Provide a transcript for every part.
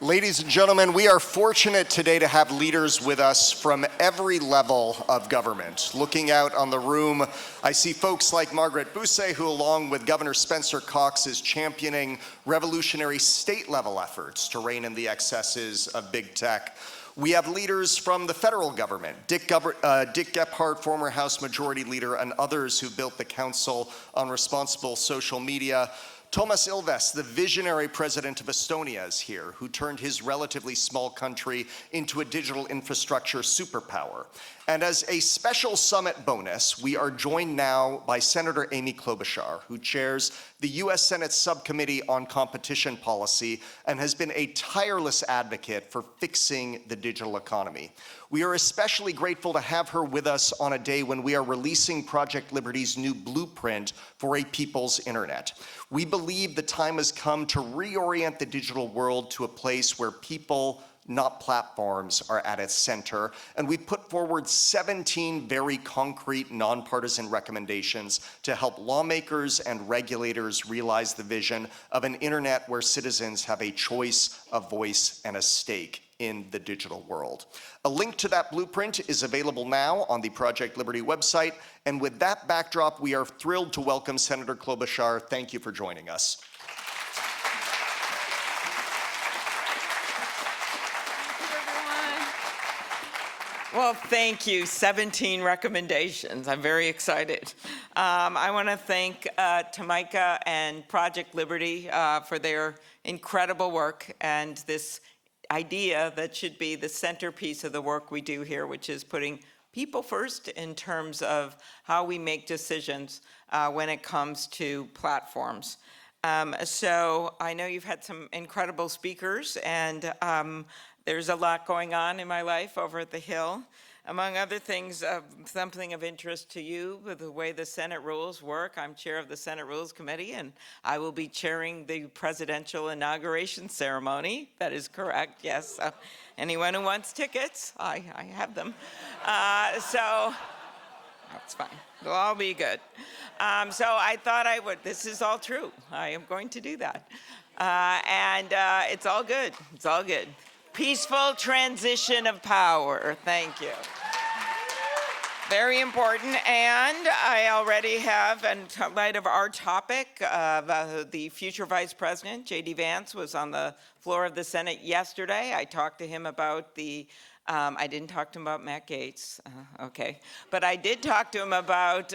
Ladies and gentlemen, we are fortunate today to have leaders with us from every level of government. Looking out on the room, I see folks like Margaret Busse, who along with Governor Spencer Cox is championing revolutionary state-level efforts to rein in the excesses of big tech. We have leaders from the federal government, Dick Gephardt, former House Majority Leader, and others who built the Council on Responsible Social Media. Toomas Ilves, the visionary president of Estonia, is here, who turned his relatively small country into a digital infrastructure superpower. And as a special summit bonus, we are joined now by Senator Amy Klobuchar, who chairs the U.S. Senate Subcommittee on Competition Policy and has been a tireless advocate for fixing the digital economy. We are especially grateful to have her with us on a day when we are releasing Project Liberty's new blueprint for a people's internet. We believe the time has come to reorient the digital world to a place where people, not platforms, are at its center. And we put forward 17 very concrete, nonpartisan recommendations to help lawmakers and regulators realize the vision of an internet where citizens have a choice, a voice, and a stake in the digital world. A link to that blueprint is available now on the Project Liberty website. And with that backdrop, we are thrilled to welcome Senator Klobuchar. Thank you for joining us. Well, thank you. 17 recommendations. I'm very excited. I want to thank Tamika and Project Liberty for their incredible work and this idea that should be the centerpiece of the work we do here, which is putting people first in terms of how we make decisions when it comes to platforms. So I know you've had some incredible speakers, and there's a lot going on in my life over at the Hill. Among other things, something of interest to you with the way the Senate rules work. I'm chair of the Senate Rules Committee, and I will be chairing the presidential inauguration ceremony. That is correct, yes. Anyone who wants tickets, I have them. So that's fine. It'll all be good. So I thought I would. This is all true. I am going to do that. And it's all good. It's all good. Peaceful transition of power. Thank you. Very important. And I already have, in light of our topic, the future Vice President, J.D. Vance, was on the floor of the Senate yesterday. I talked to him about I didn't talk to him about Matt Gaetz, okay. But I did talk to him about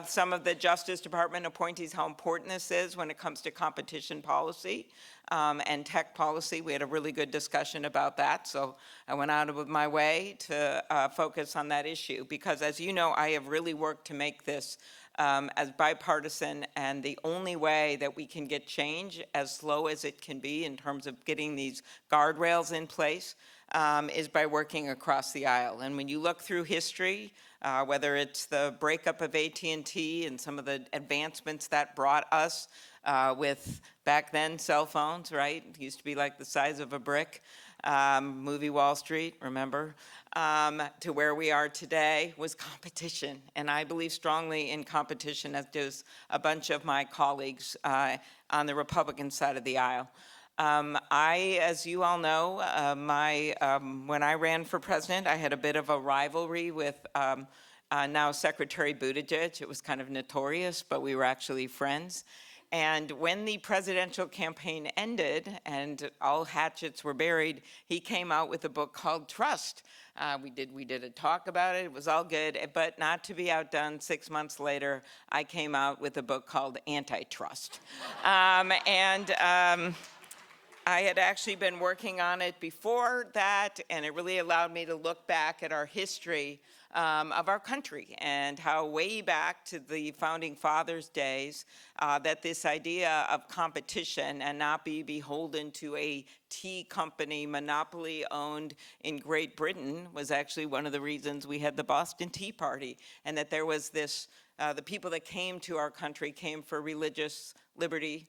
some of the Justice Department appointees, how important this is when it comes to competition policy and tech policy. We had a really good discussion about that, so I went out of my way to focus on that issue because, as you know, I have really worked to make this as bipartisan, and the only way that we can get change, as slow as it can be in terms of getting these guardrails in place, is by working across the aisle. And when you look through history, whether it's the breakup of AT&T and some of the advancements that brought us with, back then, cell phones, right? It used to be like the size of a brick. Movie Wall Street, remember? To where we are today was competition. And I believe strongly in competition, as does a bunch of my colleagues on the Republican side of the aisle. As you all know, when I ran for president, I had a bit of a rivalry with now Secretary Buttigieg. It was kind of notorious, but we were actually friends. And when the presidential campaign ended and all hatchets were buried, he came out with a book called Trust. We did a talk about it. It was all good, but not to be outdone, 6 months later, I came out with a book called Antitrust. I had actually been working on it before that, and it really allowed me to look back at our history of our country and how way back to the Founding Fathers' days that this idea of competition and not be beholden to a tea company monopoly owned in Great Britain was actually one of the reasons we had the Boston Tea Party, and that there was this, the people that came to our country came for religious liberty,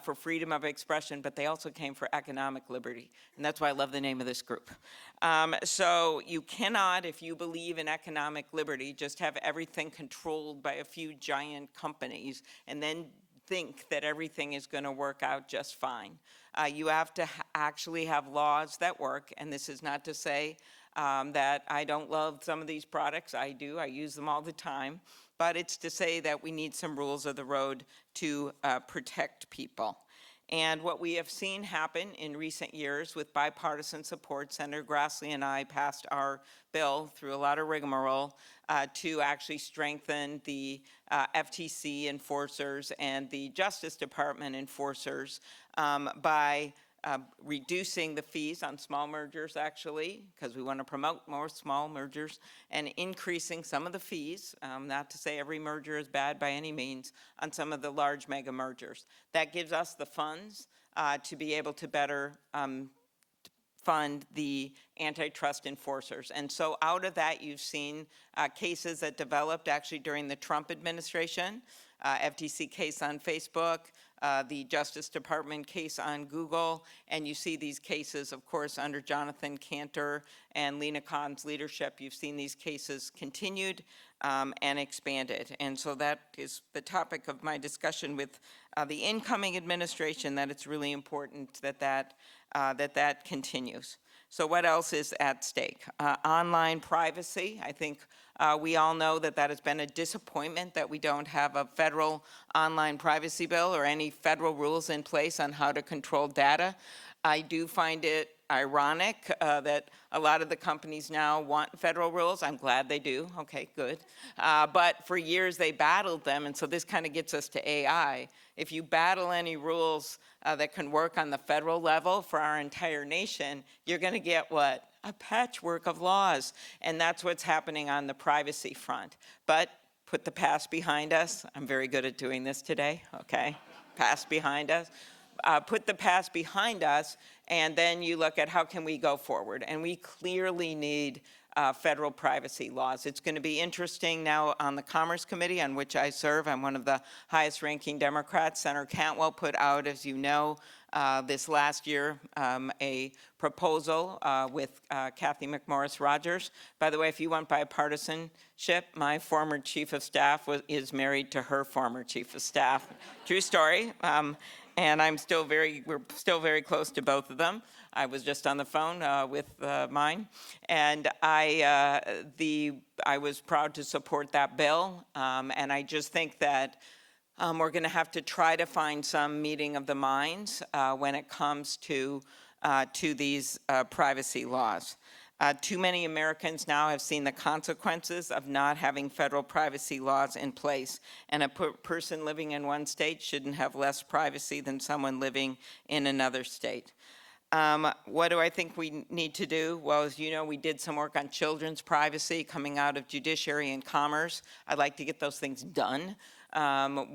for freedom of expression, but they also came for economic liberty. And that's why I love the name of this group. So you cannot, if you believe in economic liberty, just have everything controlled by a few giant companies and then think that everything is going to work out just fine. You have to actually have laws that work, and this is not to say that I don't love some of these products. I do. I use them all the time. But it's to say that we need some rules of the road to protect people. And what we have seen happen in recent years with bipartisan support, Senator Grassley and I passed our bill through a lot of rigmarole to actually strengthen the FTC enforcers and the Justice Department enforcers by reducing the fees on small mergers, actually, because we want to promote more small mergers, and increasing some of the fees, not to say every merger is bad by any means, on some of the large mega mergers. That gives us the funds to be able to better fund the antitrust enforcers. And so out of that, you've seen cases that developed actually during the Trump administration, FTC case on Facebook, the Justice Department case on Google, and you see these cases, of course, under Jonathan Cantor and Lena Khan's leadership. You've seen these cases continued and expanded. And so that is the topic of my discussion with the incoming administration, that it's really important that that continues. So what else is at stake? Online privacy. I think we all know that that has been a disappointment that we don't have a federal online privacy bill or any federal rules in place on how to control data. I do find it ironic that a lot of the companies now want federal rules. I'm glad they do. Okay, good. But for years they battled them, and so this kind of gets us to AI. If you battle any rules that can work on the federal level for our entire nation, you're going to get what? A patchwork of laws. And that's what's happening on the privacy front. But put the past behind us. I'm very good at doing this today, okay? Past behind us. Put the past behind us, and then you look at how can we go forward. And we clearly need federal privacy laws. It's going to be interesting now on the Commerce Committee, on which I serve. I'm one of the highest ranking Democrats. Senator Cantwell put out, as you know, this last year, a proposal with Kathy McMorris Rogers. By the way, if you want bipartisanship, my former chief of staff is married to her former chief of staff. True story. And we're still very close to both of them. I was just on the phone with mine, and I was proud to support that bill. And I just think that we're going to have to try to find some meeting of the minds when it comes to these privacy laws. Too many Americans now have seen the consequences of not having federal privacy laws in place, and a person living in one state shouldn't have less privacy than someone living in another state. What do I think we need to do? Well, as you know, we did some work on children's privacy coming out of Judiciary and Commerce. I'd like to get those things done.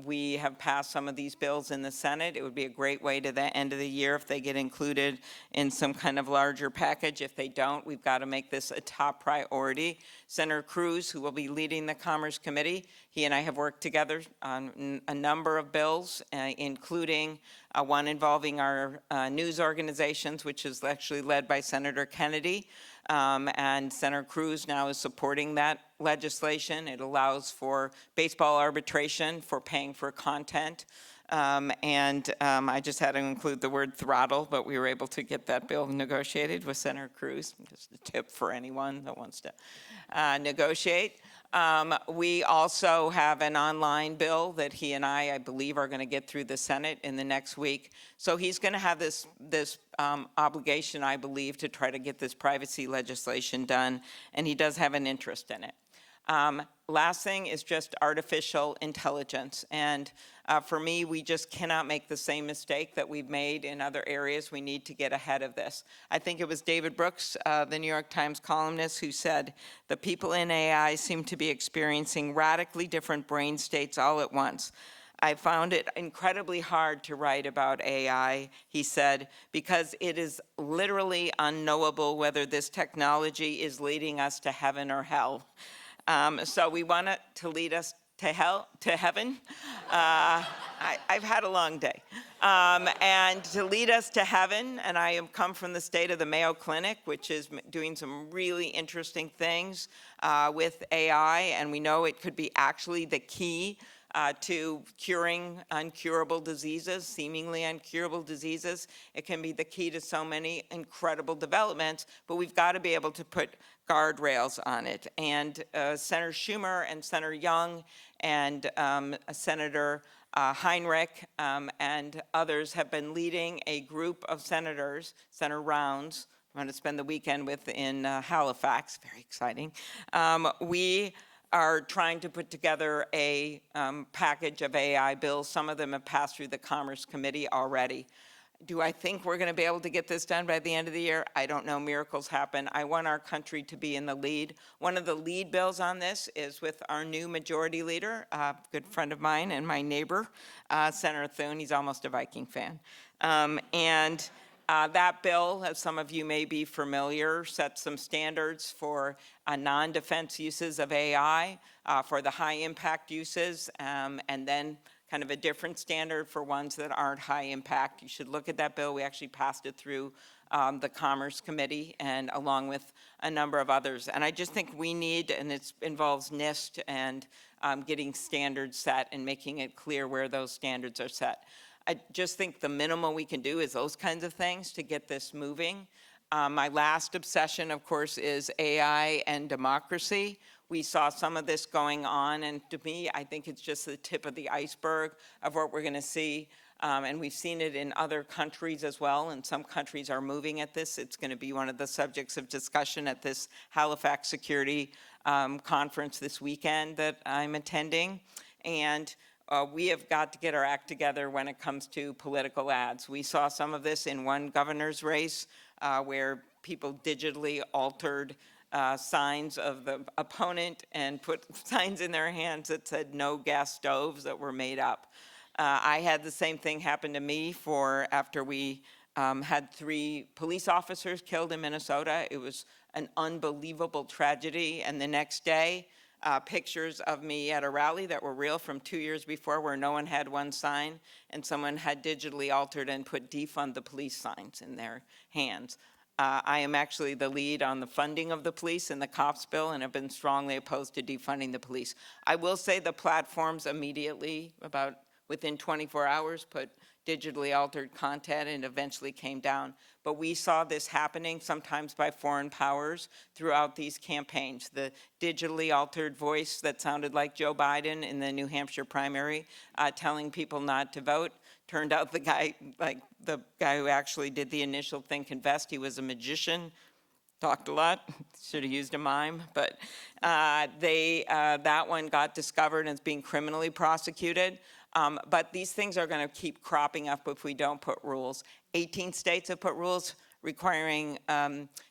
We have passed some of these bills in the Senate. It would be a great way to the end of the year if they get included in some kind of larger package. If they don't, we've got to make this a top priority. Senator Cruz, who will be leading the Commerce Committee, he and I have worked together on a number of bills, including one involving our news organizations, which is actually led by Senator Kennedy. And Senator Cruz now is supporting that legislation. It allows for baseball arbitration for paying for content. I just had to include the word throttle, but we were able to get that bill negotiated with Senator Cruz. Just a tip for anyone that wants to negotiate. We also have an online bill that he and I believe, are going to get through the Senate in the next week. So he's going to have this obligation, I believe, to try to get this privacy legislation done, and he does have an interest in it. Last thing is just artificial intelligence. And for me, we just cannot make the same mistake that we've made in other areas. We need to get ahead of this. I think it was David Brooks, the New York Times columnist, who said, the people in AI seem to be experiencing radically different brain states all at once. I found it incredibly hard to write about AI, he said, because it is literally unknowable whether this technology is leading us to heaven or hell. So we want it to lead us to heaven. I've had a long day. And to lead us to heaven, and I have come from the state of the Mayo Clinic, which is doing some really interesting things with AI, and we know it could be actually the key to curing uncurable diseases, seemingly uncurable diseases. It can be the key to so many incredible developments, but we've got to be able to put guardrails on it. And Senator Schumer and Senator Young and Senator Heinrich and others have been leading a group of senators, Senator Rounds, I'm going to spend the weekend with in Halifax, very exciting. We are trying to put together a package of AI bills. Some of them have passed through the Commerce Committee already. Do I think we're going to be able to get this done by the end of the year? I don't know. Miracles happen. I want our country to be in the lead. One of the lead bills on this is with our new majority leader, a good friend of mine and my neighbor, Senator Thune. He's almost a Viking fan. That bill, as some of you may be familiar, sets some standards for non-defense uses of AI, for the high-impact uses, and then kind of a different standard for ones that aren't high impact. You should look at that bill. We actually passed it through the Commerce Committee and along with a number of others. And I just think we need, and it involves NIST and getting standards set and making it clear where those standards are set. I just think the minimum we can do is those kinds of things to get this moving. My last obsession, of course, is AI and democracy. We saw some of this going on, and to me, I think it's just the tip of the iceberg of what we're going to see. And we've seen it in other countries as well, and some countries are moving at this. It's going to be one of the subjects of discussion at this Halifax Security Conference this weekend that I'm attending. And we have got to get our act together when it comes to political ads. We saw some of this in one governor's race where people digitally altered signs of the opponent and put signs in their hands that said no gas stoves that were made up. I had the same thing happen to me after we had 3 police officers killed in Minnesota. It was an unbelievable tragedy. And the next day, pictures of me at a rally that were real from 2 years before where no one had one sign and someone had digitally altered and put defund the police signs in their hands. I am actually the lead on the funding of the police in the cops bill and have been strongly opposed to defunding the police. I will say the platforms immediately, about within 24 hours, put digitally altered content and eventually came down. But we saw this happening sometimes by foreign powers throughout these campaigns. The digitally altered voice that sounded like Joe Biden in the New Hampshire primary telling people not to vote. Turned out the guy who actually did the initial think invest, he was a magician, talked a lot, should have used a mime, but that one got discovered and is being criminally prosecuted. But these things are going to keep cropping up if we don't put rules. 18 states have put rules requiring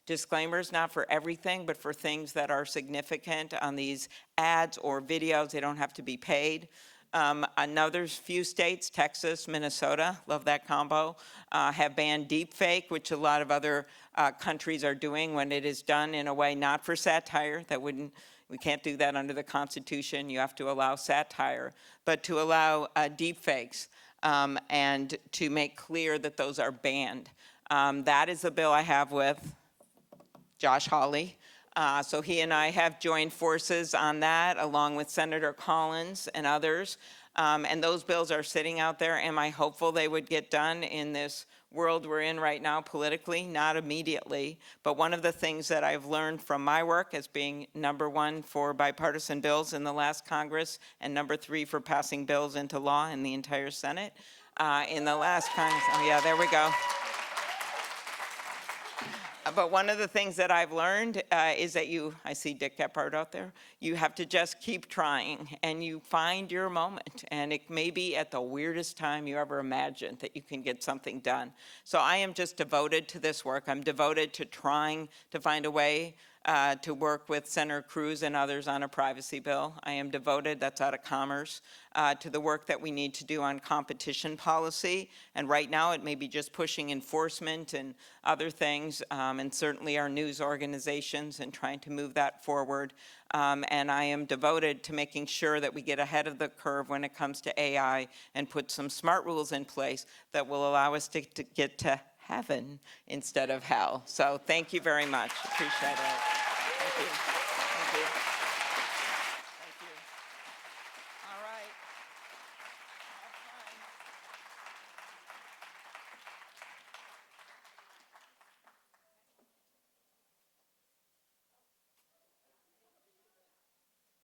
disclaimers, not for everything, but for things that are significant on these ads or videos. They don't have to be paid. Another few states, Texas, Minnesota, love that combo, have banned deepfake, which a lot of other countries are doing when it is done in a way not for satire. We can't do that under the Constitution. You have to allow satire, but to allow deepfakes and to make clear that those are banned. That is a bill I have with Josh Hawley. So he and I have joined forces on that, along with Senator Collins and others. And those bills are sitting out there. Am I hopeful they would get done in this world we're in right now politically? Not immediately. But one of the things that I've learned from my work as being #1 for bipartisan bills in the last Congress and #3 for passing bills into law in the entire Senate in the last Congress. Oh, yeah, there we go. But one of the things that I've learned is that I see Dick Gephardt out there, you have to just keep trying and you find your moment. And it may be at the weirdest time you ever imagined that you can get something done. So I am just devoted to this work. I'm devoted to trying to find a way to work with Senator Cruz and others on a privacy bill. I am devoted, that's out of Commerce, to the work that we need to do on competition policy. And right now it may be just pushing enforcement and other things, and certainly our news organizations and trying to move that forward. And I am devoted to making sure that we get ahead of the curve when it comes to AI and put some smart rules in place that will allow us to get to heaven instead of hell. So thank you very much. Appreciate it. Thank you.